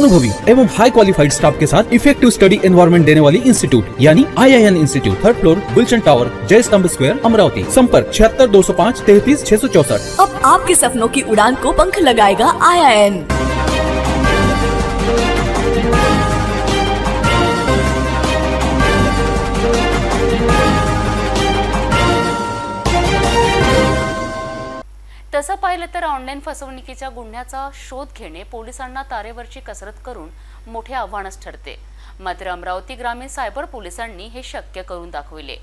अनुभवी एवं हाई qualified staff के साथ इफेक्टिव स्टडी एनवायरनमेंट देने वाली इंस्टीट्यूट यानी IIN institute, 3rd floor, Gulshan tower, Jai Stambh square, Amravati. संपर्क 76 205 33 664। अब आपके सपनों की उड़ान को पंख लगाएगा IIN। तसं पाहिलं तर ऑनलाईन फसवणुकीच्या गुन्ह्याचा शोध घेणे पोलिसांना तारेवरची कसरत करून मोठे आव्हानच ठरते। मात्र अमरावती ग्रामीण सायबर पोलिसांनी हे शक्य करून दाखविले।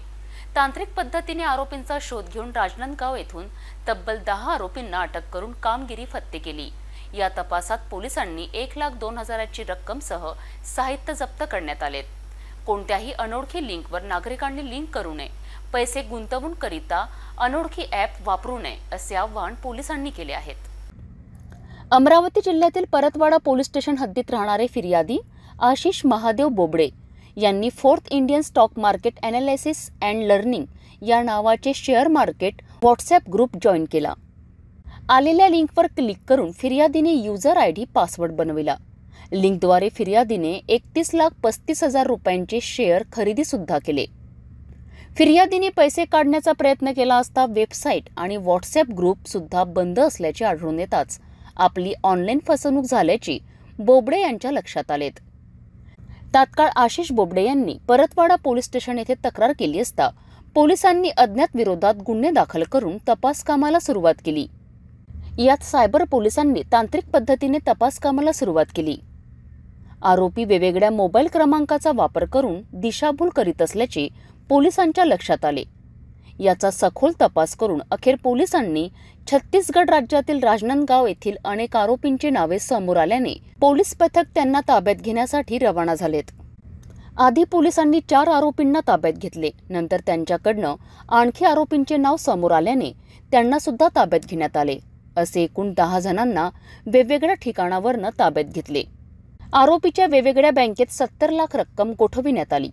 तांत्रिक पद्धतीने आरोपींचा शोध घेऊन राजनांदगाव येथून तब्बल 10 आरोपींना अटक करून कामगिरी फत्ते केली। या तपासात पोलिसांनी 1,02,000 ची रक्कमसह साहित्य जप्त करण्यात आले। कोणत्याही अनोळखी लिंकवर नागरिकांनी लिंक करू नये, पैसे गुंतवणूकीकरिता अनोळखी ॲप वापरू नये असे आवाहन पोलिसांनी केले आहे। अमरावती जिल्ह्यातील परतवाडा पोलीस स्टेशन हद्दीत राहणारे फिर्यादी आशिष महादेव बोबडे यांनी 4th Indian stock market analysis and learning या नावाचे share market WhatsApp group join केला। आलेल्या लिंकवर क्लिक करून फिर्यादीने युजर ID पासवर्ड बनविला। लिंकद्वारे फिर्यादीने 31,35,000 रुपयांचे शेअर खरेदी सुद्धा केले। फिर्यादीने पैसे काढण्याचा प्रयत्न केला असता वेबसाईट आणि व्हॉट्सॲप ग्रुप सुद्धा बंद असल्याचे आढळून येताच आपली ऑनलाईन फसवणूक झाल्याची बोबडे यांच्या लक्षात आले। तात्काळ आशिष बोबडे यांनी परतवाडा पोलीस स्टेशन येथे तक्रार केली असता पोलिसांनी अज्ञात विरोधात गुन्हे दाखल करून तपास कामाला सुरुवात केली। यात सायबर पोलिसांनी तांत्रिक पद्धतीने तपास कामाला सुरुवात केली। आरोपी वेगवेगळ्या मोबाईल क्रमांकाचा वापर करून दिशाभूल करीत असल्याचे पोलिसांच्या लक्षात आले। याचा सखोल तपास करून अखेर पोलिसांनी छत्तीसगड राज्यातील राजनांदगाव येथील अनेक आरोपींची नावे समोर आल्याने पोलीस पथक त्यांना ताब्यात घेण्यासाठी रवाना झालेत। आधी पोलिसांनी 4 आरोपींना ताब्यात घेतले, नंतर त्यांच्याकडनं आणखी आरोपींचे नाव समोर आल्याने त्यांना सुद्धा ताब्यात घेण्यात आले। असे एकूण 10 जणांना वेगवेगळ्या ठिकाणावरून ताब्यात घेतले। आरोपीच्या वेगवेगळ्या बँकेत 70 लाख रक्कम गोठविण्यात आली।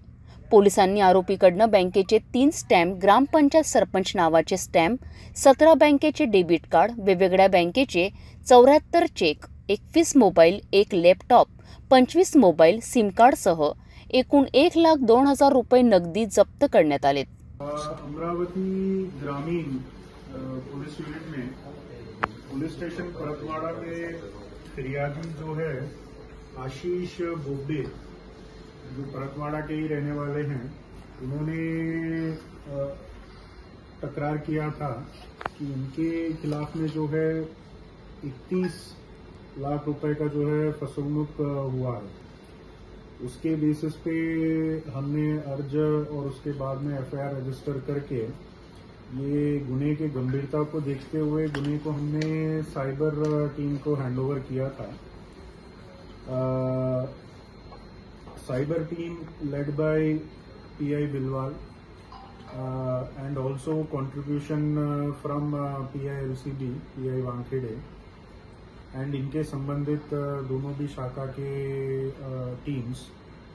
पोलिसांनी आरोपीकडनं बँकेचे 3 स्टॅम्प, ग्रामपंचायत सरपंच नावाचे स्टॅम्प, 17 बँकेचे डेबिट कार्ड, वेगवेगळ्या बँकेचे 74 cheque, 21 mobile, 1 laptop, 25 mobile, SIM कार्डसह एकूण 1,02,000 रुपये नगदी जप्त करण्यात आले। अमरावती ग्रामीण पुलिस यूनिट में पुलिस स्टेशन परतवाड़ा के फिरियादी जो है आशीष बोबडे, जो परतवाड़ा के ही रहने वाले हैं, उन्होंने तकरार किया था कि इनके खिलाफ में जो है 31 लाख रुपए का जो है फसवणूक हुआ है। उसके बेसिस पे हमने अर्ज और उसके बाद में FIR रजिस्टर करके ये गुने के गंभीरता को देखते हुए गुने को हमने साइबर टीम को हैंडओवर किया था। Cyber team led by PI Bilwal and also contribution from PI LCB, PI Wankhede and इनके संबंधित दोनों भी शाखा के teams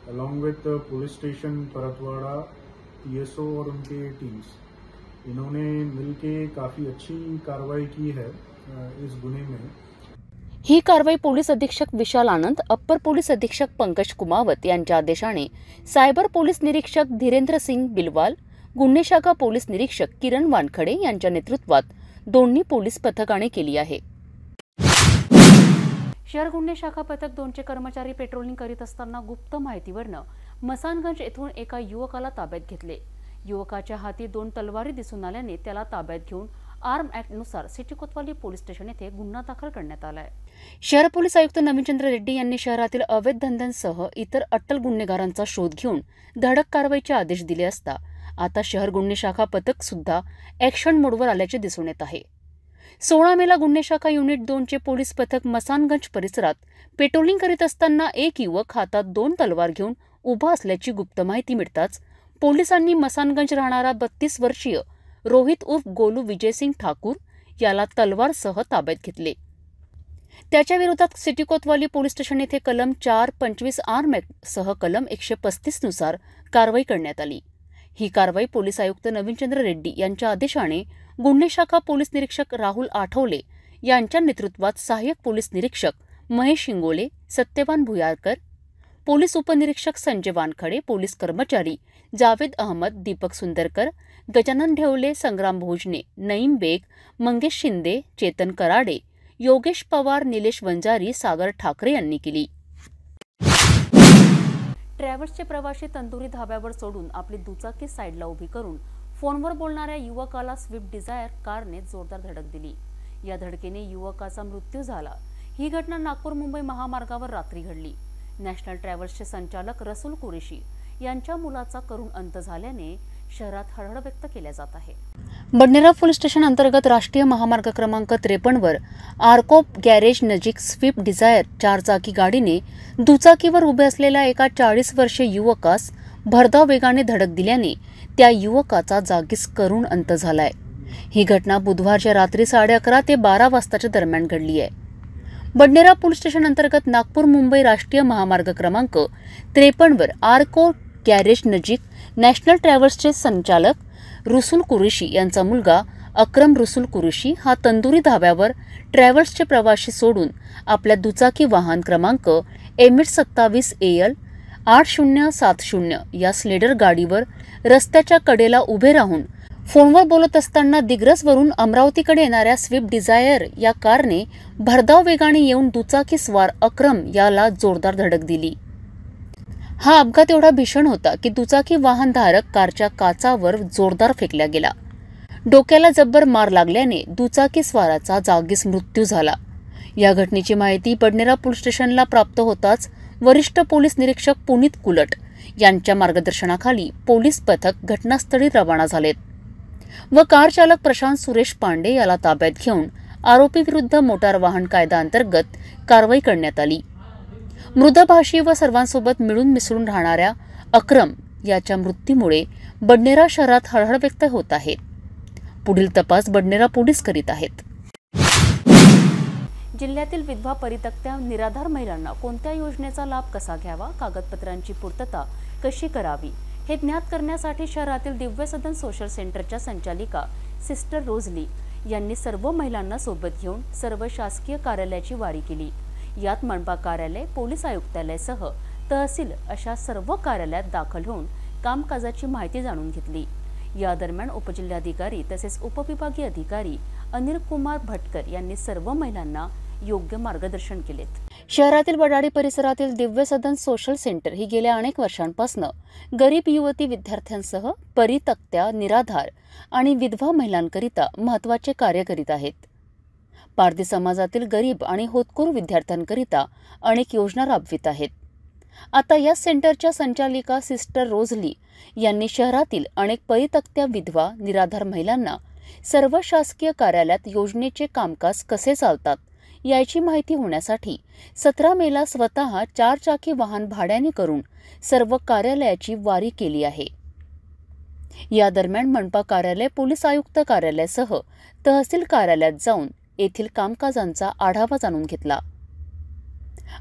along with police station Paratwada PSO और उनके टीम्स, इन्होंने मिलके काफी अच्छी कार्रवाई की है इस गुने में। ही कारवाई पोलीस अधीक्षक विशाल आनंद, अप्पर पोलीस अधीक्षक पंकज कुमावत यांच्या आदेशाने सायबर पोलीस निरीक्षक धीरेंद्र सिंग बिलवाल, गुन्हे शाखा पोलीस निरीक्षक किरण वानखडे यांच्या नेतृत्वात दोन्ही पोलीस पथकाने केली आहे। शहर गुन्हे शाखा पथक 2चे कर्मचारी पेट्रोलिंग करीत असताना गुप्त माहितीवरून मसानगंज येथून एका युवकाला ताब्यात घेतले। युवकाच्या हाती 2 तलवारी दिसून आल्याने त्याला ताब्यात घेऊन आर्म ऍक्ट नुसार सिटी कोतवाली पोलीस स्टेशन येथे गुन्हा दाखल करण्यात आला आहे। शहर पोलीस आयुक्त नवीनचंद्र रेड्डी यांनी शहरातील अवैध धंद्यांसह इतर अट्टल गुन्हेगारांचा शोध घेऊन धडक कारवाईचे आदेश दिले असता आता शहर गुन्हे शाखा पथक सुद्धा ऍक्शन मोडवर आल्याचे दिसून येत आहे। 16 मेला गुन्हे शाखा युनिट 2चे पोलीस पथक मसानगंज परिसरात पेट्रोलिंग करीत असताना एक युवक हातात 2 तलवार घेऊन उभा असल्याची गुप्त माहिती मिळताच पोलिसांनी मसानगंज राहणारा 32 वर्षीय रोहित उर्फ गोलू विजयसिंग ठाकूर याला तलवारसह ताब्यात घेतले। त्याच्या विरोधात सिटी कोतवाली पोलीस स्टेशन येथे कलम 425 आर्म ऍक्ट सह कलम 135 नुसार कारवाई करण्यात आली। ही कारवाई पोलीस आयुक्त नवीनचंद्र रेड्डी यांच्या आदेशाने गुन्हे शाखा पोलीस निरीक्षक राहुल आठवले यांच्या नेतृत्वात सहाय्यक पोलीस निरीक्षक महेश शिंगोले, सत्यवान भुयारकर, पोलीस उपनिरीक्षक संजय वानखडे, पोलीस कर्मचारी जावेद अहमद, दीपक सुंदरकर, गजानन ढेवले, संग्राम भोजने, नईम बेग, मंगेश शिंदे, चेतन कराडे, योगेश पवार, निलेश वंजारी, सागर ठाकरे यांनी केली. ट्रॅव्हल्सचे प्रवासी तंदुरी धाब्यावर सोडून आपली दुचाकी साईडला उभी करून फोनवर बोलणाऱ्या युवकाला स्विफ्ट डिझायर कारने जोरदार धडक दिली. या धडकेने युवकाचा मृत्यू झाला. ही घटना नागपूर मुंबई महामार्गावर रात्री घडली. नॅशनल ट्रॅव्हल्सचे संचालक रसूल कुरेशी यांच्या मुलाचा करुण अंत झाल्याने शहरात हळहळ व्यक्त केल्या जात आहे. बडनेरा पोलीस स्टेशन अंतर्गत राष्ट्रीय महामार्ग क्रमांक 53 वर आर्कोप गॅरेज नजीक स्विफ्ट डिझायर 4 चाकी गाडीने दुचाकीवर उभे असलेल्या एका 40 वर्षीय युवकास भरधाव वेगाने धडक दिल्याने त्या युवकाचा जागीच करुण अंत झालाय. ही घटना बुधवारच्या रात्री 11:30 ते 12 वाजताच्या दरम्यान घडली आहे. बडनेरा पोलीस स्टेशन अंतर्गत नागपूर मुंबई राष्ट्रीय महामार्ग क्रमांक 53 वर आर्को गॅरेज नजीक नॅशनल ट्रॅव्हल्सचे संचालक रसूल कुरेशी यांचा मुलगा अक्रम रसूल कुरेशी हा तंदुरी धाब्यावर ट्रॅव्हल्सचे प्रवासी सोडून आपल्या दुचाकी वाहन क्रमांक MH27 AL 8070 या स्लेडर गाडीवर रस्त्याच्या कडेला उभे राहून फोनवर बोलत असताना दिग्रसवरून अमरावतीकडे येणाऱ्या स्विफ्ट डिझायर या कारने भरधाव वेगाने येऊन दुचाकी स्वार अक्रम याला जोरदार धडक दिली. हा अपघात एवढा भीषण होता की दुचाकी वाहनधारक कारच्या काचावर जोरदार फेकला गेला. डोक्याला जब्बर मार लागल्याने दुचाकी स्वाराचा जागीच मृत्यू झाला. या घटनेची माहिती बडनेरा पोलीस स्टेशनला प्राप्त होताच वरिष्ठ पोलीस निरीक्षक पुनीत कुलट यांच्या मार्गदर्शनाखाली पोलीस पथक घटनास्थळी रवाना झालेत व कार चालक प्रशांत सुरेश पांडे याला ताब्यात घेऊन आरोपी विरुद्ध मोटार वाहन कायदा अंतर्गत कारवाई करण्यात आली. मृतभाषी व सर्वांसोबत मिळून मिसळून राहणाऱ्या अक्रम याच्या मृत्यूमुळे बडनेरा शहरात हळहळ व्यक्त होत आहे. पुढील तपास बडनेरा पोलीस करीत आहेत. जिल्ह्यातील विधवा परित्यक्त्या निराधार महिलांना कोणत्या योजनेचा लाभ कसा घ्यावा, कागदपत्रांची पूर्तता कशी करावी हे ज्ञात करण्यासाठी शहरातील दिव्य सदन सोशल सेंटरच्या संचालिका सिस्टर रोझली यांनी सर्व महिलांना सोबत घेऊन सर्व शासकीय कार्यालयाची वारी केली. यात मनपा कार्यालय, पोलीस आयुक्तालयासह तहसील अशा सर्व कार्यालयात दाखल होऊन कामकाजाची माहिती जाणून घेतली. या दरम्यान उपजिल्हाधिकारी तसेच उपविभागीय अधिकारी अनिल कुमार भटकर यांनी सर्व महिलांना योग्य मार्गदर्शन केले. शहरातील बडाडी परिसरातील दिव्य सदन सोशल सेंटर ही गेल्या अनेक वर्षांपासून गरीब युवती विद्यार्थ्यांसह परित्यक्त्या, निराधार आणि विधवा महिलांकरिता महत्त्वाचे कार्य करीत आहेत. पारधी समाजातील गरीब आणि होतकरू विद्यार्थ्यांकरिता अनेक योजना राबवित आहेत. आता या सेंटरच्या संचालिका सिस्टर रोझली यांनी शहरातील अनेक परित्यक्त्या, विधवा, निराधार महिलांना सर्व शासकीय कार्यालयात योजनेचे कामकाज कसे चालतात याची माहिती होण्यासाठी 17 मेला स्वतः 4 चाकी वाहन भाड्याने करून सर्व कार्यालयाची वारी केली आहे. या दरम्यान मनपा कार्यालय, पोलीस आयुक्त कार्यालयासह तहसील कार्यालयात जाऊन येथील कामकाजांचा आढावा जाणून घेतला.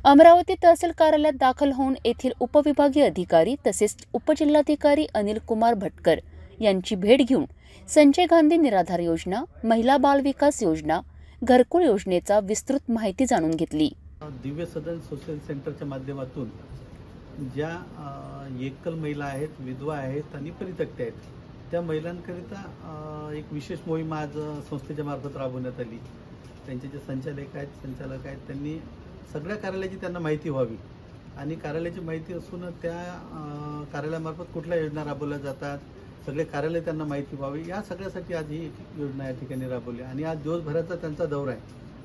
अमरावती तहसील कार्यालयात दाखल होऊन येथील उपविभागीय अधिकारी तसेच उपजिल्हाधिकारी अनिल कुमार भटकर यांची भेट घेऊन संजय गांधी निराधार योजना, महिला बाल विकास योजना, घरकुल योजनेचा विस्तृत माहिती जाणून घेतली. दिव्य सदन सोशल सेंटरच्या माध्यमातून ज्या एकल महिला आहेत, विधवा आहेत आणि परित्यक्त्या आहेत, त्या महिलांकरिता एक विशेष मोहीम आज संस्थेच्या मार्फत राबवण्यात आली. त्यांचे जे संचालक आहेत त्यांनी सगळ्या कार्यालयाची त्यांना माहिती व्हावी आणि कार्यालयाची माहिती असून त्या कार्यालयामार्फत कुठल्या योजना राबवल्या जातात, सगळे कार्यालय त्यांना माहिती व्हावी, या सगळ्यासाठी आज ही योजना या ठिकाणी राबवली. आणि आज दिवसभराचा त्यांचा दौरा आहे.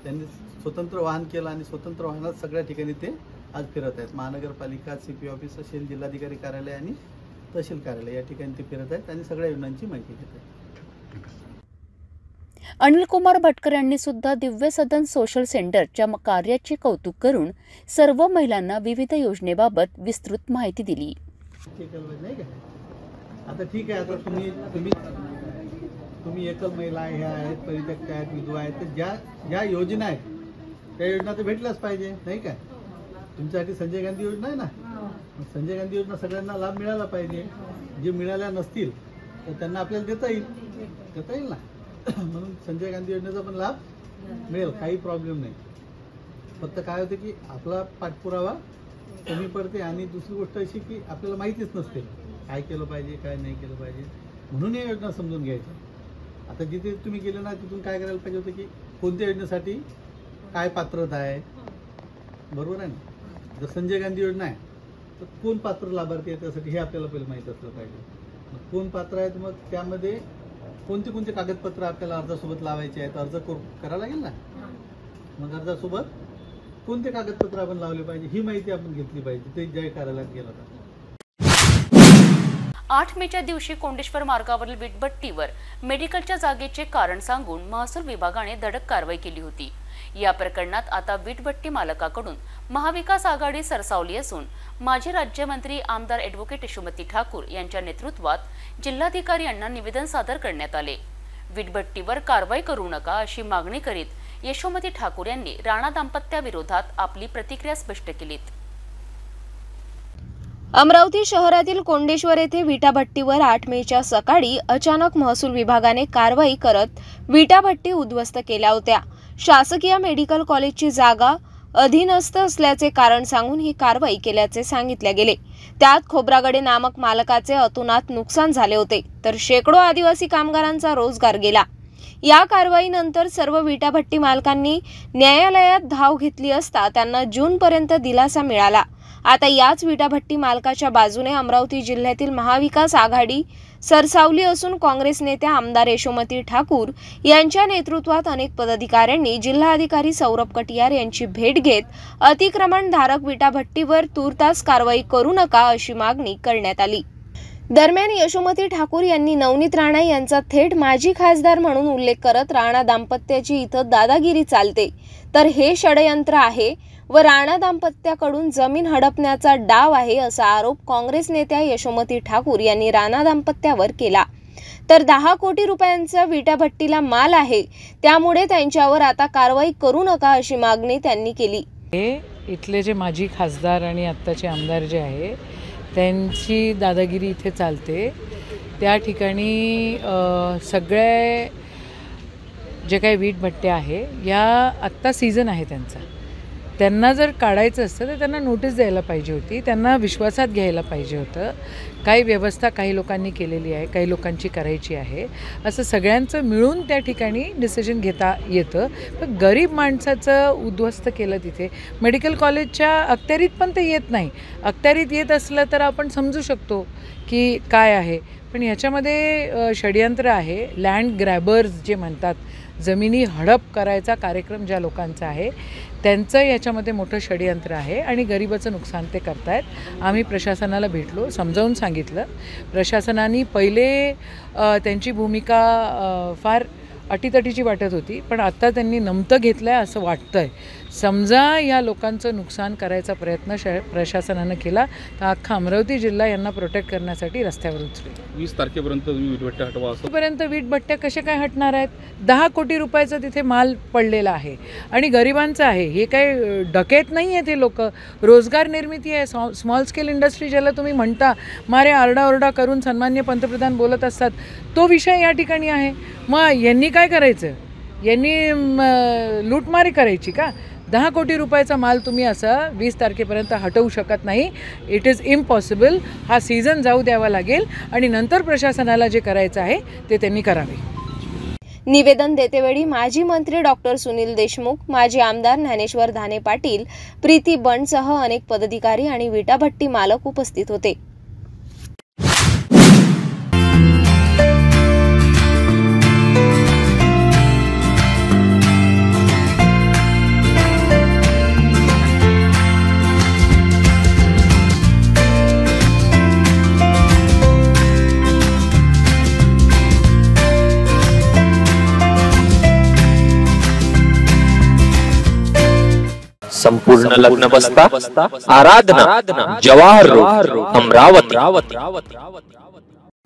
त्यांनी स्वतंत्र वाहन केलं आणि स्वतंत्र वाहनात सगळ्या ठिकाणी ते आज फिरत आहेत. महानगरपालिका, CP ऑफिस असेल, जिल्हाधिकारी कार्यालय आणि तहसील कार्यालय या ठिकाणी ते फिरत आहेत आणि सगळ्या योजनांची माहिती घेत आहेत. अनिल कुमार भटकर यांनी सुद्धा दिव्य सदन सोशल सेंटरच्या कार्याचे कौतुक करून सर्व महिलांना विविध योजनेबाबत विस्तृत माहिती दिली. आता ठीक आहे, आता तुम्ही एकल महिला आहेत, परित्यक्त्या आहेत, विधवा आहेत, तर ज्या योजना आहेत त्या योजना तर भेटल्याच पाहिजे, नाही काय? तुमच्यासाठी संजय गांधी योजना आहे ना, संजय गांधी योजना सगळ्यांना लाभ मिळाला पाहिजे. जे मिळाल्या नसतील तर त्यांना आपल्याला देता येईल ना. म्हणून संजय गांधी योजनेचा पण लाभ मिळेल, काही प्रॉब्लेम नाही. फक्त काय होतं की आपला पाठपुरावा कमी पडते आणि दुसरी गोष्ट अशी की आपल्याला माहितीच नसते काय केलं पाहिजे काय नाही केलं पाहिजे, म्हणून या योजना समजून घ्यायच्या. आता जिथे तुम्ही गेले ना तिथून काय करायला पाहिजे होतं की कोणत्या योजनेसाठी काय पात्रता आहे, बरोबर आहे ना. जर संजय गांधी योजना आहे तर कोण पात्र लाभार्थी आहे त्यासाठी हे आपल्याला पहिलं माहीत असलं पाहिजे. मग कोण पात्र आहेत, मग त्यामध्ये कोणते कोणते कागदपत्र आपल्याला अर्जासोबत लावायचे आहेत, अर्ज करायला लागेल ना. मग अर्जासोबत कोणते कागदपत्र आपण लावले पाहिजे ही माहिती आपण घेतली पाहिजे. ते जय कार्यालयात गेला होता. 8 मेच्या दिवशी कोंडेश्वर मार्गावरील वीटभट्टीवर मेडिकलच्या जागेचे कारण सांगून महसूल विभागाने धडक कारवाई केली होती. या प्रकरणात आता वीटभट्टी मालकाकडून महाविकास आघाडी सरसावली असून माजी राज्यमंत्री आमदार ॲडव्होकेट यशोमती ठाकूर यांच्या नेतृत्वात जिल्हाधिकारी यांना निवेदन सादर करण्यात आले. वीटभट्टीवर कारवाई करू नका अशी मागणी करीत यशोमती ठाकूर यांनी राणा दाम्पत्याविरोधात आपली प्रतिक्रिया स्पष्ट केली. अमरावती शहरातील कोंडेश्वर येथे विटाभट्टीवर 8 मेच्या सकाळी अचानक महसूल विभागाने कारवाई करत विटाभट्टी उद्ध्वस्त केल्या होत्या. शासकीय मेडिकल कॉलेजची जागा अधीनस्थ असल्याचे कारण सांगून ही कारवाई केल्याचे सांगितले गेले. त्यात खोब्रागडे नामक मालकाचे अतोनात नुकसान झाले होते, तर शेकडो आदिवासी कामगारांचा रोजगार गेला. या कारवाईनंतर सर्व विटाभट्टी मालकांनी न्यायालयात धाव घेतली असता त्यांना जूनपर्यंत दिलासा मिळाला. आता याच विटाभट्टी मालकाच्या बाजूने अमरावती जिल्ह्यातील महाविकास आघाडी सरसावली असून काँग्रेस नेत्या आमदार यशोमती ठाकूर यांच्या नेतृत्वात अनेक पदाधिकाऱ्यांनी जिल्हाधिकारी सौरभ कटियार यांची भेट घेत अतिक्रमणधारक विटाभट्टीवर तुर्तास कारवाई करू नका अशी मागणी करण्यात आली. दरम्यान यशोमती ठाकूर यांनी नवनीत राणा यांचा थेट माजी खासदार म्हणून उल्लेख करत राणा दाम्पत्याची इथं दादागिरी चालते, तर हे षडयंत्र आहे व राणा दाम्पत्याकडून जमीन हडपण्याचा डाव आहे असा आरोप काँग्रेस नेत्या यशोमती ठाकूर यांनी राणा दाम्पत्यावर केला. तर 10 कोटी रुपयांचा विटाभट्टीला माल आहे, त्यामुळे त्यांच्यावर आता कारवाई करू नका अशी मागणी त्यांनी केली. इथले जे माजी खासदार आणि आत्ताचे आमदार जे आहे त्यांची दादागिरी इथे चालते. त्या ठिकाणी सगळे जे काही वीटभट्ट्या आहे या आत्ता सीझन आहे त्यांचा, त्यांना जर काढायचं असतं तर त्यांना नोटीस द्यायला पाहिजे होती, त्यांना विश्वासात घ्यायला पाहिजे होतं. काही व्यवस्था काही लोकांनी केलेली आहे, काही लोकांची करायची आहे, असं सगळ्यांचं मिळून त्या ठिकाणी डिसिजन घेता येतं. पण गरीब माणसाचं उद्ध्वस्त केलं तिथे. मेडिकल कॉलेजच्या अखत्यारीत पण ते येत नाही. अखत्यारीत येत असलं तर आपण समजू शकतो की काय आहे, पण याच्यामध्ये षडयंत्र आहे. लँड ग्रॅबर्स जे म्हणतात, जमिनी हडप करायचा कार्यक्रम ज्या लोकांचा आहे त्यांचं याच्यामध्ये मोठं षडयंत्र आहे आणि गरिबाचं नुकसान ते करतायत. आम्ही प्रशासनाला भेटलो, समजावून सांगितलं. प्रशासनाने पहिले त्यांची भूमिका फार अटीतटीची वाटत होती, पण आता त्यांनी नमतं घेतलं आहे असं वाटतं आहे. समजा या लोकांचं नुकसान करायचा प्रयत्न प्रशासनानं केला तर अख्खा अमरावती जिल्हा यांना प्रोटेक्ट करण्यासाठी रस्त्यावर उतरेल. 20 तारखेपर्यंत तुम्ही वीटभट्ट्या हटवा असं. तोपर्यंत वीटभट्ट्या कशा काय हटणार आहेत? 10 कोटी रुपयाचा तिथे माल पडलेला आहे आणि गरिबांचं आहे. हे काय डकेत नाही आहे, ते लोक रोजगार निर्मिती आहे. स्मॉल स्केल इंडस्ट्री ज्याला तुम्ही म्हणता, मारे आरडाओरडा करून सन्मान्य पंतप्रधान बोलत असतात, तो विषय या ठिकाणी आहे. मग यांनी काय करायचं? यांनी लूटमारी करायची का? 10 कोटी रुपयाचा माल तुम्ही असं 20 तारखेपर्यंत हटवू शकत नाही. It is impossible. हा सीझन जाऊ द्यावा लागेल आणि नंतर प्रशासनाला जे करायचं आहे ते त्यांनी करावे. निवेदन देतेवेळी माजी मंत्री डॉक्टर सुनील देशमुख, माजी आमदार ज्ञानेश्वर धाने पाटील, प्रीती बंडसह अनेक पदाधिकारी आणि विटाभट्टी मालक उपस्थित होते. संपूर्ण लग्न बस्ता आराधना जवाहर रोड अमरावती.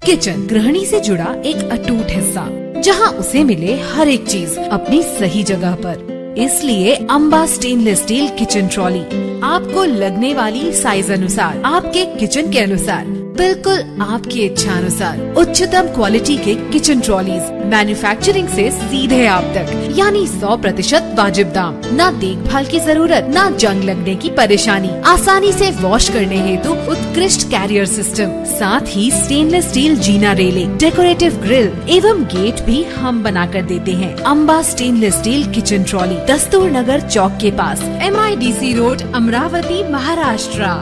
किचन गृहिणी से जुड़ा एक अटूट हिस्सा, जहां उसे मिले हर एक चीज अपनी सही जगह पर. इसलिए Amba stainless steel kitchen trolley आपको लगने वाली साइज अनुसार, आपके किचन के अनुसार बिल्कुल आपकी इच्छा अनुसार उच्चतम क्वालिटी के किचन ट्रॉलीज मैन्युफैक्चरिंग से सीधे आप तक, यानी 100% वाजिब दाम, ना देखभाल की जरूरत, ना जंग लगने की परेशानी, आसानी से वॉश करने हेतु उत्कृष्ट कैरियर सिस्टम, साथ ही स्टेनलेस स्टील जीना रेलिंग, डेकोरेटिव ग्रिल एवं गेट भी हम बना कर देते हैं। Amba stainless steel kitchen trolley, Dastur Nagar चौक के पास, MIDC रोड, अमरावती, महाराष्ट्र।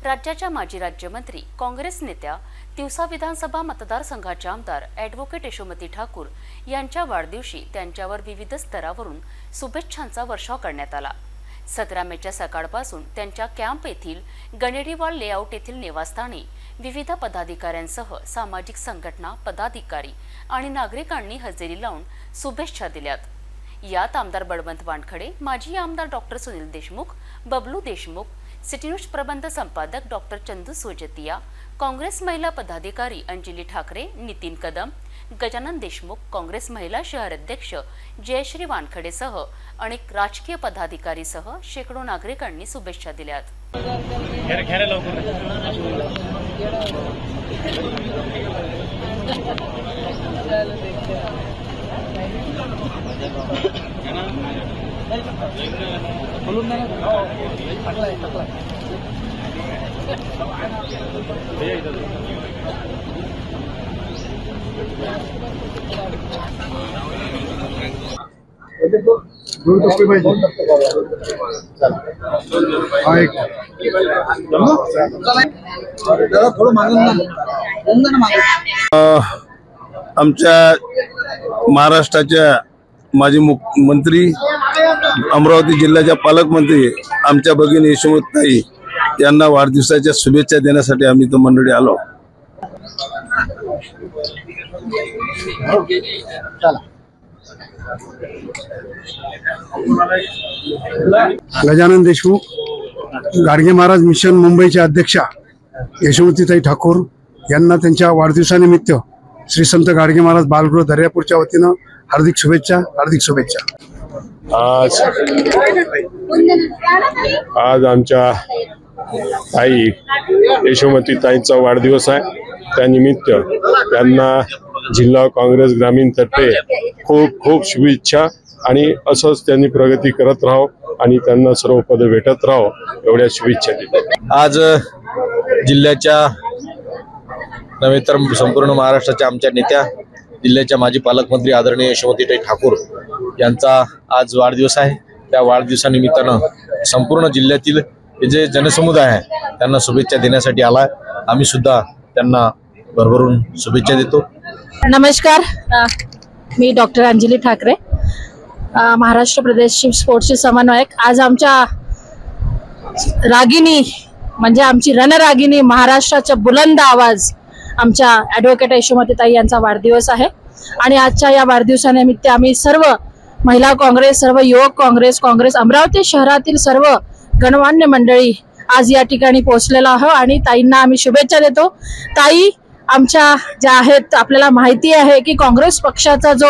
राज्याच्या माजी राज्यमंत्री, काँग्रेस नेत्या, तिवसा विधानसभा मतदारसंघाच्या आमदार ॲडव्होकेट यशोमती ठाकूर यांच्या वाढदिवशी त्यांच्यावर विविध स्तरावरून शुभेच्छांचा वर्षाव करण्यात आला। 17 मेच्या सकाळपासून त्यांच्या कॅम्प येथील गणेरीवाल लेआउट येथील निवासस्थानी विविध पदाधिकाऱ्यांसह सामाजिक संघटना, पदाधिकारी आणि नागरिकांनी हजेरी लावून शुभेच्छा दिल्यात। यात आमदार बळवंत वानखडे, माजी आमदार doctor Sunil Deshmukh, Bablu Deshmukh, city news प्रबंध संपादक डॉक्टर चंदू सोजतिया, काँग्रेस महिला पदाधिकारी अंजली ठाकरे, नितीन कदम, गजानन देशमुख, काँग्रेस महिला शहर अध्यक्ष जयश्री वानखडेसह अनेक राजकीय पदाधिकारीसह शेकडो नागरिकांनी शुभेच्छा दिल्यात। आमच्या महाराष्ट्राच्या माजी मुख्यमंत्री, अमरावती जिल्ह्याच्या पालकमंत्री आमच्या भगिनी यशोमतीताई यांना वाढदिवसाच्या शुभेच्छा देण्यासाठी आम्ही तो मंडळी आलो। गजानन देशमुख, गाडगे महाराज मिशन मुंबईच्या अध्यक्षा यशोमतीताई ठाकूर यांना त्यांच्या वाढदिवसानिमित्त श्री संत गाडगे महाराज बालगृह दर्यापूरच्या वतीनं हार्दिक शुभेच्छा, हार्दिक शुभेच्छा। आज आमच्या ताई यशोमतीताईंचा वाढदिवस आहे, त्यानिमित्त त्यांना जिल्हा काँग्रेस ग्रामीण तर्फे खूप खूप शुभेच्छा आणि असंच त्यांनी प्रगती करत राहो आणि त्यांना सर्व पद भेटत राहो एवढ्या शुभेच्छा देतो। आज जिल्ह्याच्या नव्हे तर संपूर्ण महाराष्ट्राच्या आमच्या नेत्या, जिल्ह्याच्या माजी पालकमंत्री आदरणीय यशोमतीताई ठाकूर यांचा आज वाढदिवस आहे। त्या वाढदिवसानिमित्तानं संपूर्ण जिल्ह्यातील जे जनसमुदाय आहे त्यांना शुभेच्छा देण्यासाठी आलाय। आम्ही सुद्धा त्यांना भरभरून शुभेच्छा देतो। नमस्कार, मी डॉक्टर अंजली ठाकरे, महाराष्ट्र प्रदेश स्पोर्ट्सची समन्वयक। आज आमच्या रागिनी म्हणजे आमची रणरागिनी, महाराष्ट्राचा बुलंद आवाज आमच्या ॲडव्होकेट यशोमतीताई यांचा वाढदिवस आहे आणि आजच्या या वाढदिवसानिमित्त आम्ही सर्व महिला काँग्रेस, सर्व युवक काँग्रेस, काँग्रेस अमरावती शहरातील सर्व गणमान्य मंडळी आज या ठिकाणी पोहोचलेलो आहोत आणि ताईंना आम्ही शुभेच्छा देतो। ताई आमच्या ज्या आहेत, आपल्याला माहिती आहे की काँग्रेस पक्षाचा जो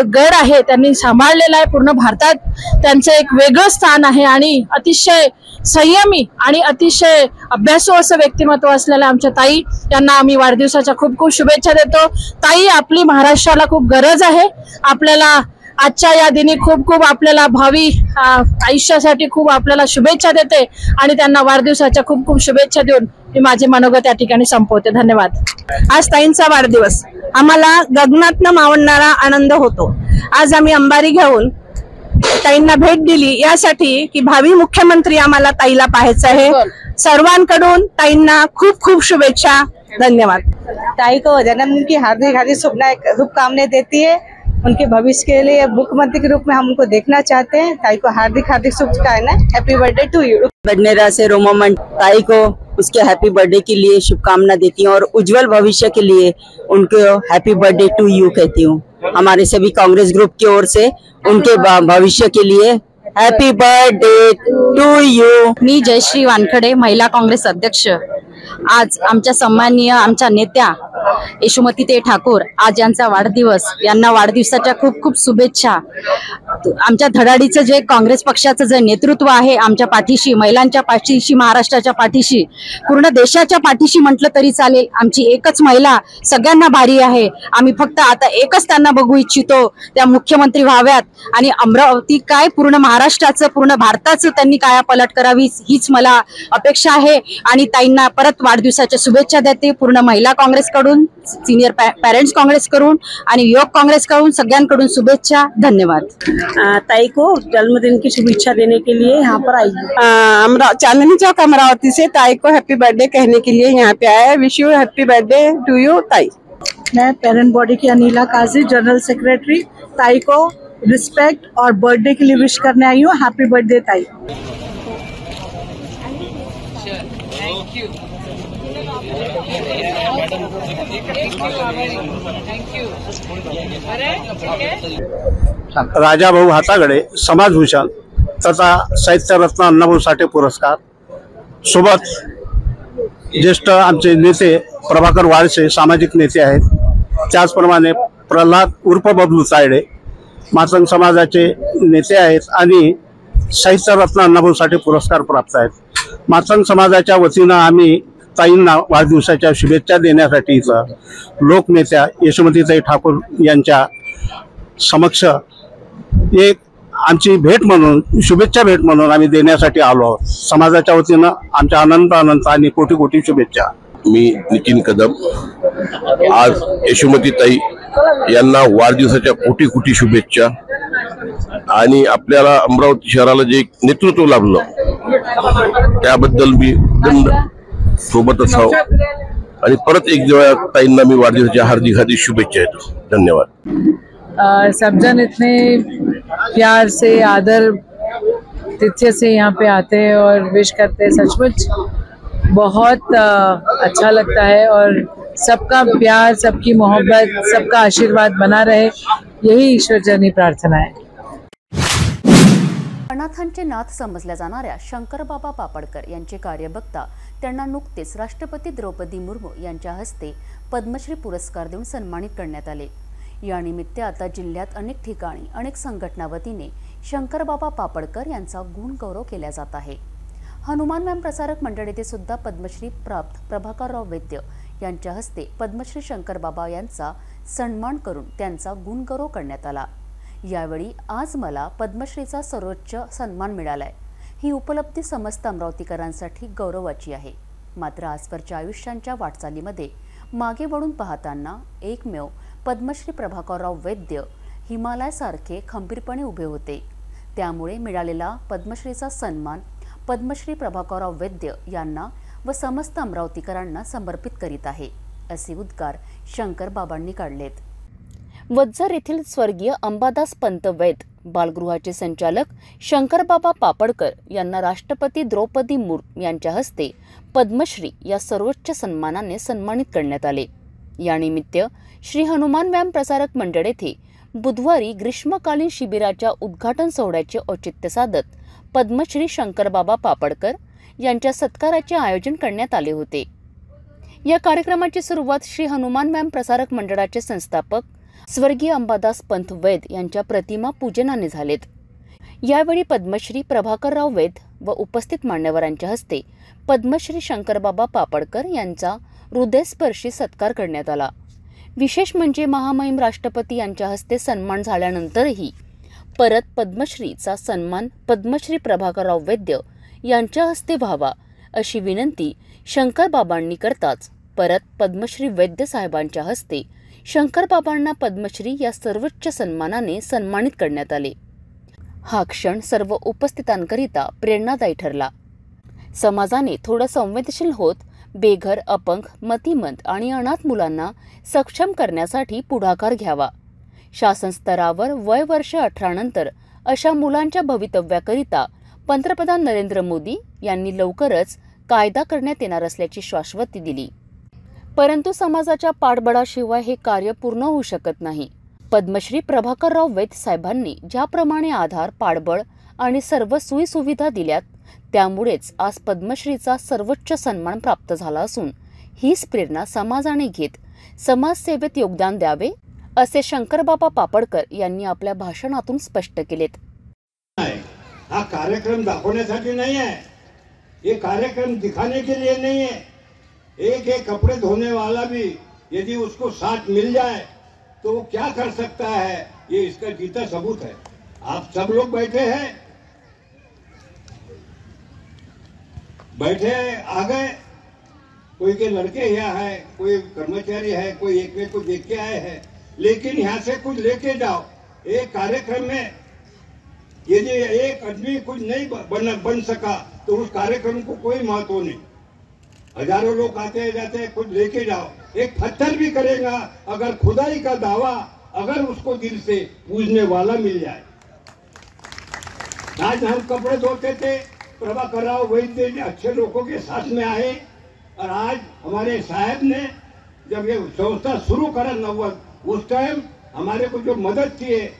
गड आहे त्यांनी सांभाळलेला आहे, पूर्ण भारतात त्यांचं एक वेगळं स्थान आहे आणि अतिशय संयमी आणि अतिशय अभ्यासू असं व्यक्तिमत्व असलेल्या आमच्या ताई यांना आम्ही वाढदिवसाच्या खूप खूप शुभेच्छा देतो। ताई, आपली महाराष्ट्राला खूप गरज आहे, आपल्याला आजच्या या दिनी खूप खूप आपल्याला भावी आयुष्यासाठी खूप आपल्याला शुभेच्छा देते आणि त्यांना वाढदिवसाच्या खूप खूप शुभेच्छा देऊन मी माझे मनोगत या ठिकाणी संपवते। धन्यवाद। आज ताईंचा वाढदिवस, आम्हाला गगनातनं मावळणारा आनंद होतो। आज आम्ही अंबारी घेऊन ताईंना भेट दिली यासाठी की भावी मुख्यमंत्री आम्हाला ताईला पाहायचं आहे। सर्वांकडून ताईंना खूप खूप शुभेच्छा, धन्यवाद। ताई को जन्मदिन की हार्दिक हार्दिक शुभकामनाएं देती है। उनके भविष्य के लिए मुख्यमंत्री के रूप में हम उनको देखना चाहते हैं। ताई को हार्दिक हार्दिक शुभकामनाएं, happy birthday to you. Badnera से रोमामंड ताई को उसके हैप्पी बर्थडे के लिए शुभकामना देती हूँ और उज्जवल भविष्य के लिए उनको हैप्पी बर्थडे टू यू कहती हूँ। हमारे सभी कांग्रेस ग्रुप की ओर से उनके भविष्य के लिए हैप्पी बर्थडे टू यू। मी जयश्री वानखडे, महिला काँग्रेस अध्यक्ष आज आमच्या सन्माननीय आमच्या नेत्या यशोमतीताई ठाकूर आज यांचा वाढदिवस, यांना वाढदिवसाच्या खूप खूप शुभेच्छा। आमच्या धडाडीचं जे काँग्रेस पक्षाचं जे नेतृत्व आहे आमच्या पाठीशी, महिलांच्या पाठीशी, महाराष्ट्राच्या पाठीशी, पूर्ण देशाच्या पाठीशी म्हटलं तरी चालेल, आमची एकच महिला सगळ्यांना भारी आहे। आम्ही फक्त आता एकच त्यांना बघू इच्छितो, त्या मुख्यमंत्री व्हाव्यात आणि अमरावती काय पूर्ण महाराष्ट्राचं, पूर्ण भारताचं त्यांनी कायापालट करावी हीच मला अपेक्षा आहे। आणि ताईंना परत वाढदिवसाच्या शुभेच्छा देते पूर्ण महिला काँग्रेसकडून, सीनियर पेरेंट्स काँग्रेसकडून आणि युवक काँग्रेसकडून, सगळ्यांकडून शुभेच्छा। धन्यवाद। ताई को जन्मदिन की शुभेच्छा देने के लिए यहाँ पर आई। चांदनी चौक अमरावती से ताई को हैप्पी बर्थडे कहने के लिए यहाँ पे आया। Wish you happy birthday to you ताई। मैं पेरेंट बॉडी की अनिला काजी, जनरल सेक्रेटरी, ताई को रिस्पेक्ट और बर्थडे के लिए विश करने आई हूँ। हैप्पी बर्थडे ताई। राजाभाऊ हातागडे समाजभूषण तथा साहित्यरत्न अण्णाभाऊ साठे पुरस्कार, सोबत ज्येष्ठ आमचे नेते प्रभाकर वाळसे सामाजिक नेते आहेत, त्याचप्रमाणे प्रल्हाद उर्फ बबलू तायडे मातंग समाजाचे नेते आहेत आणि साहित्यरत्न अण्णाभाऊ साठे पुरस्कार प्राप्त आहेत। मातंग समाजाच्या वतीनं आम्ही ताईंना वाढदिवसाच्या शुभेच्छा देण्यासाठी इथं लोकनेत्या यशोमतीताई ठाकूर यांच्या समक्ष एक आमची भेट म्हणून, शुभेच्छा भेट म्हणून आम्ही देण्यासाठी आलो आहोत। समाजाच्या वतीनं आमच्या अनंत आणि कोटी कोटी शुभेच्छा। मी नितीन कदम, आज यशोमतीताई यांना वाढदिवसाच्या कोटी कोटी शुभेच्छा। आणि आपल्याला अमरावती शहराला जे नेतृत्व लाभलं त्याबद्दल मी सोबत असावं आणि परत एक वेळा ताईंना मी वाढदिवसाच्या हार्दिक हार्दिक शुभेच्छा देतो। धन्यवाद। सब जन इतने प्यार से, आदर तिथ्य से यहाँ पे आते हैं और विश करते हैं, सचमुच बहुत अच्छा लगता है। और सबका प्यार, सबकी मोहब्बत, सबका आशीर्वाद बना रहे, यही ईश्वरचरणी प्रार्थना है। अनाथांचे नाथ समजल्या जाणाऱ्या शंकरबाबा पापडकर यांचे कार्य बघता त्यांना नुकतेच राष्ट्रपती द्रौपदी मुर्मू यांच्या हस्ते पद्मश्री पुरस्कार देऊन सन्मानित करण्यात आले। यानिमित्त आता जिल्ह्यात अनेक ठिकाणी अनेक संघटना वतीने शंकरबाबा पापडकर यांचा गुणगौरव केला जात आहे। हनुमान मॅम प्रसारक मंडळ येथे सुद्धा पद्मश्री प्राप्त प्रभाकरराव वैद्य यांच्या हस्ते पद्मश्री शंकरबाबा यांचा सन्मान करून त्यांचा गुणगौरव करण्यात आला। यावेळी आज मला पद्मश्रीचा सर्वोच्च सन्मान मिळालाय, ही उपलब्धी समस्त अमरावतीकरांसाठी गौरवाची आहे। मात्र आजवरच्या आयुष्यांच्या वाटचालीमध्ये मागे वळून पाहताना एकमेव पद्मश्री प्रभाकरराव वैद्य हिमालयासारखे खंबीरपणे उभे होते। त्यामुळे मिळालेला पद्मश्रीचा सन्मान पद्मश्री प्रभाकरराव वैद्य यांना व समस्त अमरावतीकरांना समर्पित करीत आहे, असे उद्गार शंकरबाबांनी काढलेत। वज्जर येथील स्वर्गीय अंबादास पंत वैद्य बालगृहाचे संचालक शंकरबाबा पापडकर यांना राष्ट्रपती द्रौपदी मुर्मू यांच्या हस्ते पद्मश्री या सर्वोच्च सन्मानाने सन्मानित करण्यात आले। यानिमित्त श्री हनुमान व्यायाम प्रसारक मंडळ येथे बुधवारी ग्रीष्मकालीन शिबिराच्या उद्घाटन सोहळ्याचे औचित्य साधत पद्मश्री शंकरबाबा पापडकर यांच्या सत्काराचे आयोजन करण्यात आले होते। या कार्यक्रमाची सुरुवात श्री हनुमान व्यायाम प्रसारक मंडळाचे संस्थापक स्वर्गीय अंबादास पंत वैद्य यांच्या प्रतिमा पूजनाने झालेत। यावेळी पद्मश्री प्रभाकरराव वैद्य व उपस्थित मान्यवरांच्या हस्ते पद्मश्री शंकरबाबा पापडकर यांचा हृदयस्पर्शी सत्कार करण्यात आला। विशेष म्हणजे महामहिम राष्ट्रपती यांच्या हस्ते सन्मान झाल्यानंतरही परत पद्मश्रीचा सन्मान पद्मश्री प्रभाकरराव वैद्य यांच्या हस्ते व्हावा अशी विनंती शंकरबाबांनी करताच परत पद्मश्री वैद्य साहेबांच्या हस्ते शंकरबाबांना पद्मश्री या सर्वोच्च सन्मानाने सन्मानित करण्यात आले। हा क्षण सर्व उपस्थितांकरिता प्रेरणादायी ठरला। समाजाने थोडं संवेदनशील होत बेघर, अपंग, मतिमंद आणि अनाथ मुलांना सक्षम करण्यासाठी पुढाकार घ्यावा। शासन स्तरावर वय वर्ष 18 नंतर अशा मुलांच्या भवितव्याकरिता पंतप्रधान नरेंद्र मोदी यांनी लवकरच कायदा करण्यात येणार असल्याची शाश्वती दिली। परंतु समाजाच्या पाठबळाशिवाय हे कार्य पूर्ण होऊ शकत नाही। पद्मश्री प्रभाकरराव वैद्य साहेबांनी ज्याप्रमाणे आधार, पाठबळ आणि सर्व सोयीसुविधा दिल्यात त्यामुळेच आज पद्मश्रीचा सर्वोच्च सन्मान प्राप्त झाला असून हीच प्रेरणा समाजाने घेत समाजसेवेत योगदान द्यावे असे शंकरबाबा पापडकर यांनी आपल्या भाषणातून स्पष्ट केलेत। हा कार्यक्रम दाखवण्यासाठी नहीं है, ये कार्यक्रम दिखाने के लिए नहीं है। एक एक कपड़े धोने वाला भी यदि उसको साथ मिल जाए तो वो क्या कर सकता है, ये इसका जीता सबूत है। आप सब लोग बैठे हैं, आ गए, कोई के लड़के यहाँ है, कोई कर्मचारी है, कोई एक में को देख के आए हैं, लेकिन यहाँ से कुछ लेके जाओ। एक कार्यक्रम में यदि एक आदमी कुछ नहीं बन सका तो उस कार्यक्रम को कोई महत्व नहीं। हजारों लोग आते हैं जाते हैं, कुछ लेके जाओ। एक पत्थर भी करेगा अगर खुदाई का दावा, अगर उसको दिल से पूजने वाला मिल जाए। आज हम कपड़े धोते थे, प्रभाकर राव वैद्य अच्छे लोगों के साथ में आए, और आज हमारे साहब ने जब ये संस्था शुरू करा 90, उस टाइम हमारे को जो मदद की है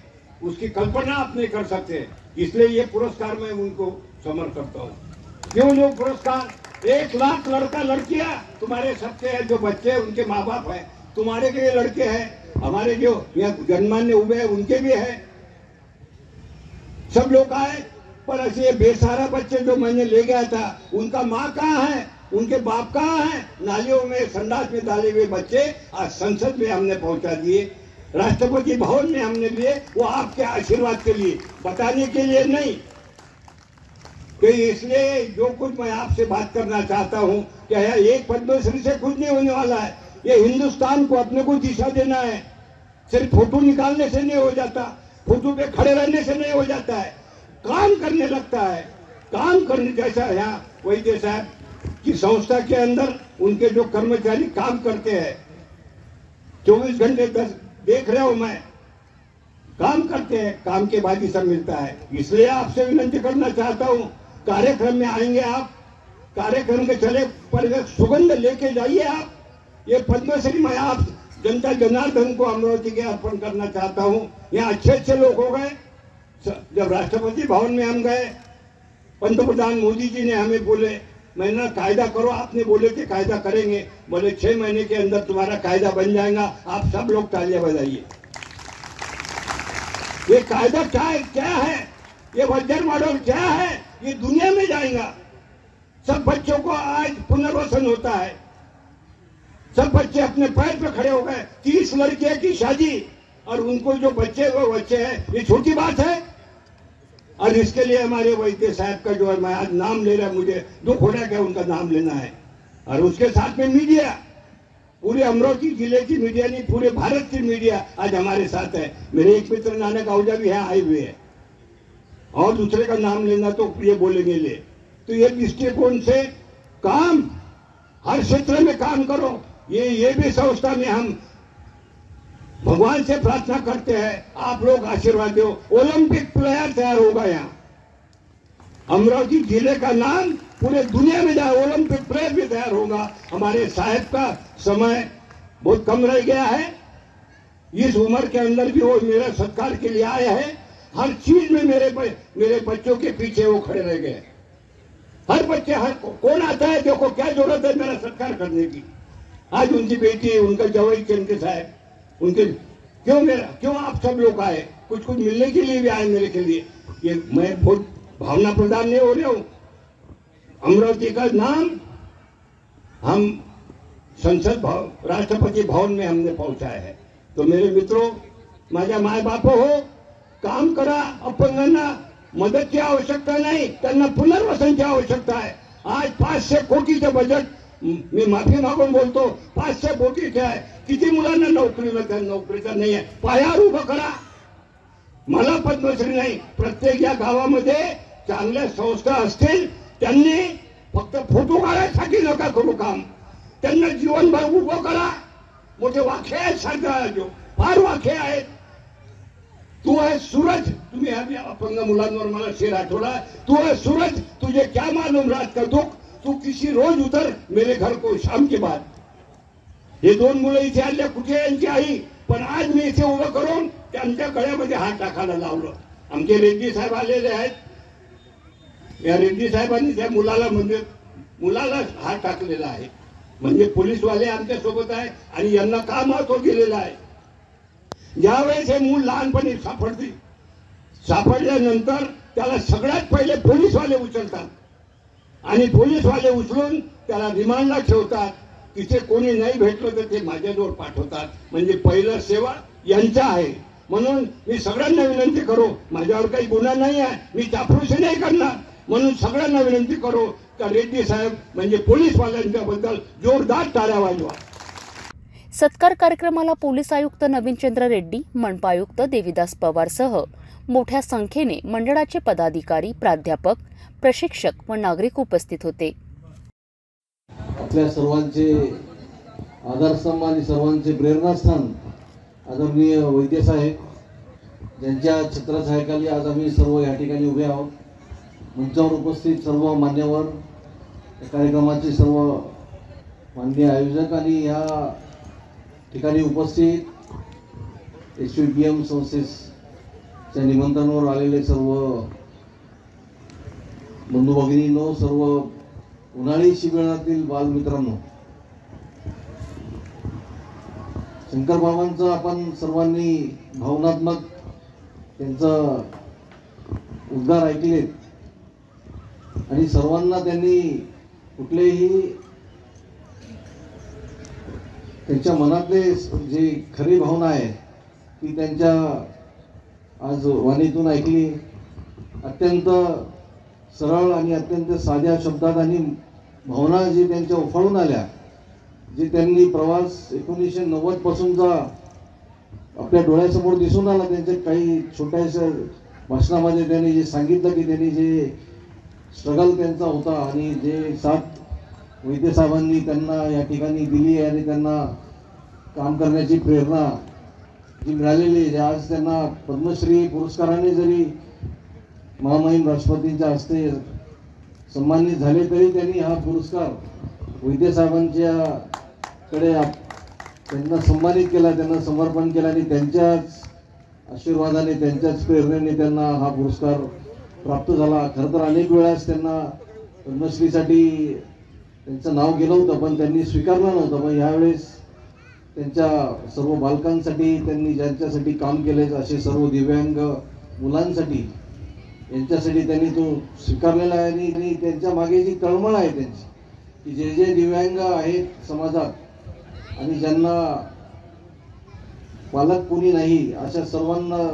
उसकी कल्पना आप नहीं कर सकते। इसलिए ये पुरस्कार मैं उनको समर्पित करता हूँ। क्यों जो पुरस्कार 1 लाख लड़का लड़कियां तुम्हारे सबके हैं, जो बच्चे उनके माँ बाप हैं, तुम्हारे के लड़के हैं, हमारे जो यहाँ गणमान्य हुए हैं उनके भी है, सब लोग आए। पर ऐसे बेसहारा बच्चे जो मैंने ले गया था, उनका माँ कहाँ है, उनके बाप कहाँ है, नालियों में संडास में डाले हुए बच्चे आज संसद में हमने पहुंचा दिए, राष्ट्रपति भवन में हमने लिए। वो आपके आशीर्वाद के लिए, बताने के लिए नहीं। तो इसलिए जो कुछ मैं आपसे बात करना चाहता हूँ कि एक पद्मश्री से कुछ नहीं होने वाला है। ये हिंदुस्तान को अपने को दिशा देना है। सिर्फ फोटो निकालने से नहीं हो जाता, फोटो पे खड़े रहने से नहीं हो जाता है, काम करने लगता है। काम करने जैसा यहाँ वैद्य साहब की संस्था के अंदर उनके जो कर्मचारी काम करते हैं, 24 घंटे देख रहे हो मैं, काम करते हैं, काम के बाद ही सब मिलता है। इसलिए आपसे विनती करना चाहता हूँ, कार्यक्रम में आएंगे आप, कार्यक्रम के चले पर एक सुगंध लेके जाइए आप। ये पद्मश्री मैं आप जनता जनार्दन को अमरावती के अर्पण करना चाहता हूँ। यहाँ अच्छे अच्छे लोग हो गए। जब राष्ट्रपति भवन में हम गए, पंतप्रधान मोदी जी ने हमें बोले, मैंने कायदा करो, आपने बोले थे कायदा करेंगे, बोले 6 महीने के अंदर तुम्हारा कायदा बन जाएगा। आप सब लोग तालियां बजाइए। ये कायदा क्या है, ये वजन मॉडल क्या है, ये दुनिया में जाएगा। सब बच्चों को आज पुनर्वसन होता है, सब बच्चे अपने पैर पे खड़े हो गए। 30 लड़कियों की शादी और उनको जो बच्चे वो बच्चे हैं, ये छोटी बात है। और इसके लिए हमारे वैद्य साहब का जो है, मैं आज नाम ले रहा, मुझे दुख हो रहा है कि उनका नाम लेना है। और उसके साथ में मीडिया, पूरे अमरावती जिले की मीडिया नहीं, पूरे भारत की मीडिया आज हमारे साथ है। मेरे एक मित्र नानक आहूजा भी यहाँ आए हुए हैं, और दूसरे का नाम लेना तो ये बोलेंगे ले। तो ये दृष्टिकोण से काम, हर क्षेत्र में काम करो। ये भी संस्था में हम भगवान से प्रार्थना करते हैं, आप लोग आशीर्वाद दो। ओलंपिक प्लेयर तैयार होगा यहाँ, अमरावती जिले का नाम पूरे दुनिया में जाए, ओलंपिक प्लेयर भी तैयार होगा। हमारे साहब का समय बहुत कम रह गया है, इस उम्र के अंदर भी वो मेरा सत्कार के लिए आए हैं। हर चीज में मेरे बच्चों के पीछे वो खड़े रह गए। हर बच्चे, हर कौन आता है, देखो क्या जरूरत है मेरा सत्कार करने की। आज उनकी बेटी, उनका जवाई चंद्र साहब, उनके क्यों आप सब लोग आए, कुछ मिलने के लिए भी आए मेरे के लिए। ये मैं बहुत भावना प्रदान नहीं हो रहा हूं। अमरावती का नाम हम संसद भवन, राष्ट्रपति भवन में हमने पहुंचाया है। तो मेरे मित्रों, माझ्या माय बाप हो, काम करा। अपंगांना मदतची आवश्यकता नाही, त्यांना पुनर्वसनची आवश्यकता आहे। आज 500 कोटीचं बजेट, मी माफी मागून बोलतो, 500 कोटीचं आहे। किती मुलांना नोकरीचा नाही आहे, पायावर उभं करा। मला पद्मश्री नाही, प्रत्येक या गावामध्ये चांगल्या संस्था असतील, त्यांनी फक्त फोटो काढायसाठी नका करू काम, त्यांना जीवनभर उभं करा। मोठे वाखे आहेत सरकार, जो फार वाखे आहेत। तू है सूरज, तुम्ही अपंग मुलांवर मला शेर आठवला, तू है सूरज, तुझे क्या मालूम रात का दुख, तू किसी रोज उतर मेरे घर को शाम के बाद। हे 2 मुलं इथे आल्या, कुठे यांची आई, पण आज मी इथे उभं करून त्यांच्या गळ्यामध्ये हात टाकायला लावलं। आमचे रेड्डी साहेब आलेले आहेत, या रेड्डी साहेबांनी त्या मुलाला हात टाकलेला आहे. म्हणजे पोलीसवाले आमच्या सोबत आहे आणि यांना का महत्व दिलेलं आहे. ज्यावेळेस हे मूल लहानपणी सापडल्यानंतर त्याला सगळ्यात पहिले पोलीसवाले उचलतात आणि पोलीसवाले उचलून त्याला रिमांडला ठेवतात. तिथे कोणी नाही भेटलं तर ते माझ्याजवळ पाठवतात. म्हणजे पहिलं सेवा यांचा आहे. म्हणून मी सगळ्यांना विनंती करू, माझ्यावर काही गुन्हा नाही आहे, मी चापलूसी नाही करणार, म्हणून सगळ्यांना विनंती करू का रेड्डी साहेब म्हणजे पोलीसवाल्यांच्या बद्दल जोरदार टाळ्या वाजवा. सत्कार कार्यक्रमाला पोलीस आयुक्त नवीनचंद्र रेड्डी, मनपा आयुक्त देवीदास पवारसह मोठ्या संख्येने मंडळाचे पदाधिकारी, प्राध्यापक, प्रशिक्षक व नागरिक उपस्थित होते. आपल्या सर्वांचे आधारस्तंभ आणि सर्वांचे प्रेरणास्थान आदरणीय वैद्य साहेब, ज्यांच्या छत्रछायाखाली आज आम्ही सर्व या ठिकाणी उभे आहोत. मंचावर उपस्थित सर्व मान्यवर, कार्यक्रमाचे सर्व मान्य आयोजक आणि या ठिकाणी उपस्थित SVPM संस्थेच्या निमंत्रणावर आलेले सर्व बंधू भगिनींनो, सर्व उन्हाळी शिबिरातील बालमित्रांनो, शंकर बाबांचं आपण सर्वांनी भावनात्मक त्यांचं उद्गार ऐकलेत आणि सर्वांना त्यांनी कुठलेही त्यांच्या मनातले जे खरी भावना आहे ती त्यांच्या आज वाणीतून ऐकली. अत्यंत सरळ आणि अत्यंत साध्या शब्दात आणि भावना जी त्यांच्या उफाळून आल्या, जे त्यांनी प्रवास 1990 पासूनचा आपल्या डोळ्यासमोर दिसून आला. त्यांच्या काही छोट्याशा भाषणामध्ये त्यांनी जे सांगितलं की त्यांनी जे स्ट्रगल त्यांचा होता आणि जे साथ वैद्य साहेबांनी त्यांना या ठिकाणी दिली आणि त्यांना काम करण्याची प्रेरणा जी मिळालेली आहे, आज त्यांना पद्मश्री पुरस्काराने जरी महामहिम राष्ट्रपतींच्या हस्ते सन्मानित झाले तरी त्यांनी हा पुरस्कार वैद्य साहेबांच्याकडे त्यांना सन्मानित केला, त्यांना समर्पण केलं आणि त्यांच्याच आशीर्वादाने, त्यांच्याच प्रेरणेने त्यांना हा पुरस्कार प्राप्त झाला. खरं तर अनेक वेळास त्यांना पद्मश्रीसाठी त्यांचं नाव गेलं होतं पण त्यांनी स्वीकारलं नव्हतं. पण यावेळेस त्यांच्या सर्व बालकांसाठी त्यांनी ज्यांच्यासाठी काम केले असे सर्व दिव्यांग मुलांसाठी यांच्यासाठी त्यांनी तो स्वीकारलेला आहे. आणि त्यांच्या मागे जी तळमळ आहे त्यांची की जे जे दिव्यांग आहेत समाजात आणि ज्यांना पालक कोणी नाही अशा सर्वांना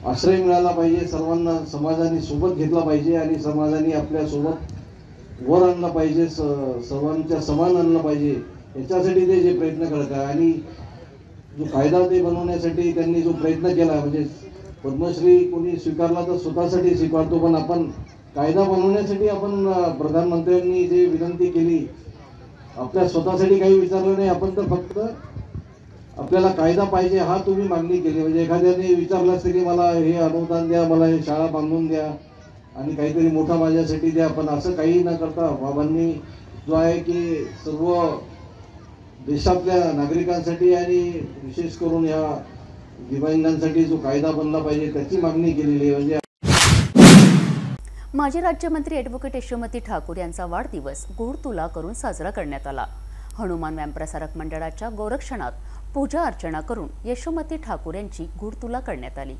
आश्रय मिळाला पाहिजे, सर्वांना समाजाने सोबत घेतला पाहिजे आणि समाजाने आपल्या सोबत वर आणलं पाहिजे, सर्वांच्या समान आणलं पाहिजे, याच्यासाठी ते जे प्रयत्न करत आहे. आणि जो कायदा ते बनवण्यासाठी त्यांनी जो प्रयत्न केला, म्हणजे पद्मश्री कोणी स्वीकारला तर स्वतःसाठी स्वीकारतो, पण आपण कायदा बनवण्यासाठी आपण प्रधानमंत्र्यांनी जे विनंती केली, आपल्या स्वतःसाठी काही विचारलं नाही, आपण तर फक्त आपल्याला कायदा पाहिजे हा तुम्ही मागणी केली. म्हणजे एखाद्याने विचारलं असतं की मला हे अनुदान द्या, मला हे शाळा बांधून द्या आणि काहीतरी मोठा माझ्यासाठी द्या, पण असं काही न करता बाबांनी जो आहे की सर्व देशातल्या नागरिकांसाठी आणि विशेष करून या दिव्यांगांसाठी जो कायदा बनला पाहिजे त्याची मागणी केलेली आहे. म्हणजे माजी राज्यमंत्री ॲडव्होकेट यशोमती ठाकूर यांचा वाढदिवस गोड तुला करून साजरा करण्यात आला. हनुमान व्यायाम प्रसारक मंडळाच्या गोरक्षणात पूजा अर्चना करून यशोमती ठाकूर यांची गोड तुला करण्यात आली.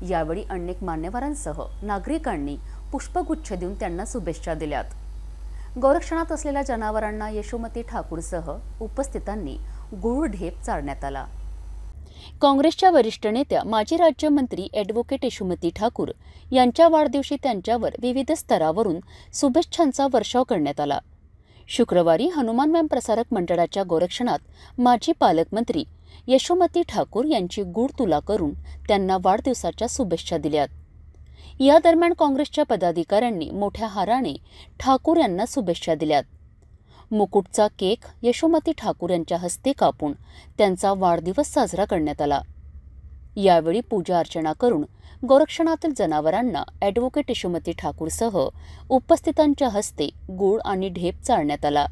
यावेळी अनेक मान्यवरांसह नागरिकांनी पुष्पगुच्छ देऊन त्यांना शुभेच्छा दिल्यात. गोरक्षणात असलेल्या जनावरांना यशोमती ठाकूरसह उपस्थितांनी गुळ ढेप चारण्यात आला. काँग्रेसच्या वरिष्ठ नेत्या माजी राज्यमंत्री ॲडव्होकेट यशोमती ठाकूर यांच्या वाढदिवशी त्यांच्यावर विविध स्तरावरून शुभेच्छांचा वर्षाव करण्यात आला. शुक्रवारी हनुमान व्यायाम प्रसारक मंडळाच्या गोरक्षणात माजी पालकमंत्री यशोमती ठाकूर यांची गुड तुला करून त्यांना वाढदिवसाच्या शुभेच्छा दिल्यात. या दरम्यान काँग्रेसच्या पदाधिकाऱ्यांनी मोठ्या हाराने ठाकूर यांना शुभेच्छा दिल्यात. मुकुटचा केक यशोमती ठाकूर यांच्या हस्ते कापून त्यांचा वाढदिवस साजरा करण्यात आला. यावेळी पूजा अर्चना करून गोरक्षणातील जनावरांना ॲडव्होकेट यशोमती ठाकूरसह उपस्थितांच्या हस्ते गूळ आणि ढेप चारण्यात आला.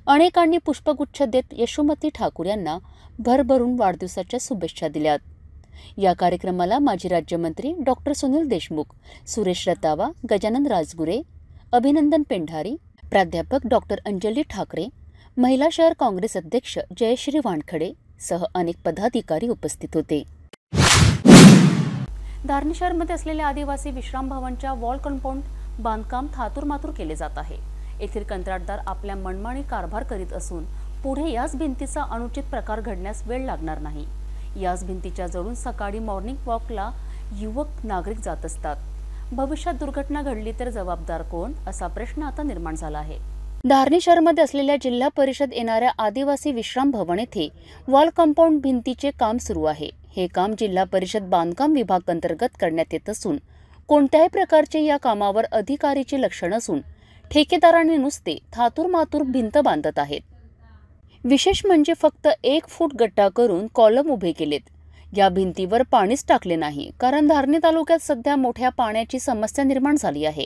अनेकांनी पुष्पगुच्छ देत यशोमती ठाकूर यांना भरभरून वाढदिवसाच्या शुभेच्छा दिल्यात. या कार्यक्रमाला माजी राज्यमंत्री डॉक्टर सुनील देशमुख, सुरेश रतावा, गजानन राजगुरे, अभिनंदन पेंढारी, प्राध्यापक डॉक्टर अंजली ठाकरे, महिला शहर काँग्रेस अध्यक्ष जयश्री वानखडे सह अनेक पदाधिकारी उपस्थित होते. धारणी शहरमध्ये असलेल्या आदिवासी विश्राम भवनच्या वॉल कंपाऊंड बांधकाम थातूरमातूर केले जात आहे. येथील कंत्राटदार आपल्या मनमानी कारभार करीत असून पुढे याच भिंतीचा अनुचित प्रकार घडण्यास वेळ लागणार नाही. याच भिंतीच्या जवळून सकाळी मॉर्निंग वॉकला युवक नागरिक जात असतात. भविष्यात दुर्घटना घडली तर जबाबदार कोण, असा प्रश्न आता निर्माण झाला आहे. धारणी शहरमध्ये असलेल्या जिल्हा परिषद येणाऱ्या आदिवासी विश्राम भवन येथे वॉल कंपाऊंड भिंतीचे काम सुरू आहे. हे काम जिल्हा परिषद बांधकाम विभाग अंतर्गत करण्यात येत असून कोणत्याही प्रकारचे या कामावर अधिकारीचे लक्ष नसून ठेकेदारांनी नुसते थातूरमातूर भिंत बांधत आहेत. विशेष म्हणजे फक्त 1 फूट गट्टा करून कॉलम उभे केलेत. या भिंतीवर पाणीच टाकले नाही, कारण धारणी तालुक्यात सध्या मोठ्या पाण्याची समस्या निर्माण झाली आहे.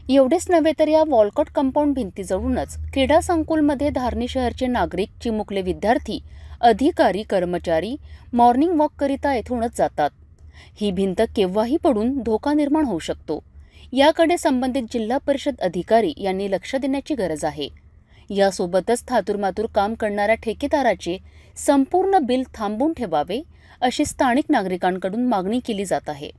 एवढेच नव्हे तर या वॉलकट कंपाऊंड भिंतीजवळूनच क्रीडा संकुलमध्ये धारणी शहरचे नागरिक, चिमुकले विद्यार्थी, अधिकारी, कर्मचारी मॉर्निंग वॉक करिता येथूनच जातात. ही भिंत केव्हाही पडून धोका निर्माण होऊ शकतो. याकडे संबंधित जिल्हा परिषद अधिकारी यांनी लक्ष देण्याची गरज आहे. यासोबतच थातूरमातूर काम करणाऱ्या ठेकेदाराचे संपूर्ण बिल थांबवून ठेवावे, अशी स्थानिक नागरिकांकडून मागणी केली जात आहे.